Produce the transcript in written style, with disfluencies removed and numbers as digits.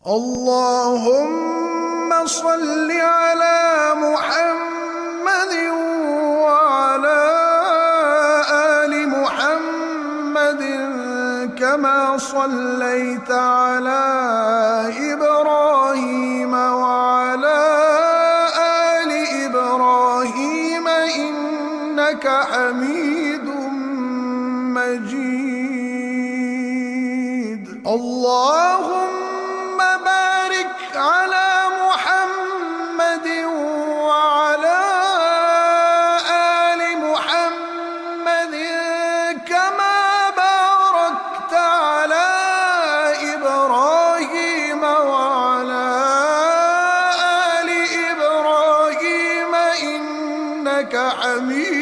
اللهم صل على محمد وعلى آل محمد كما صليت على إبراهيم وعلى آل إبراهيم إنك حميد مجيد. اللهم بارك على محمد وعلى آل محمد كما باركت على إبراهيم وعلى آل إبراهيم إنك حميد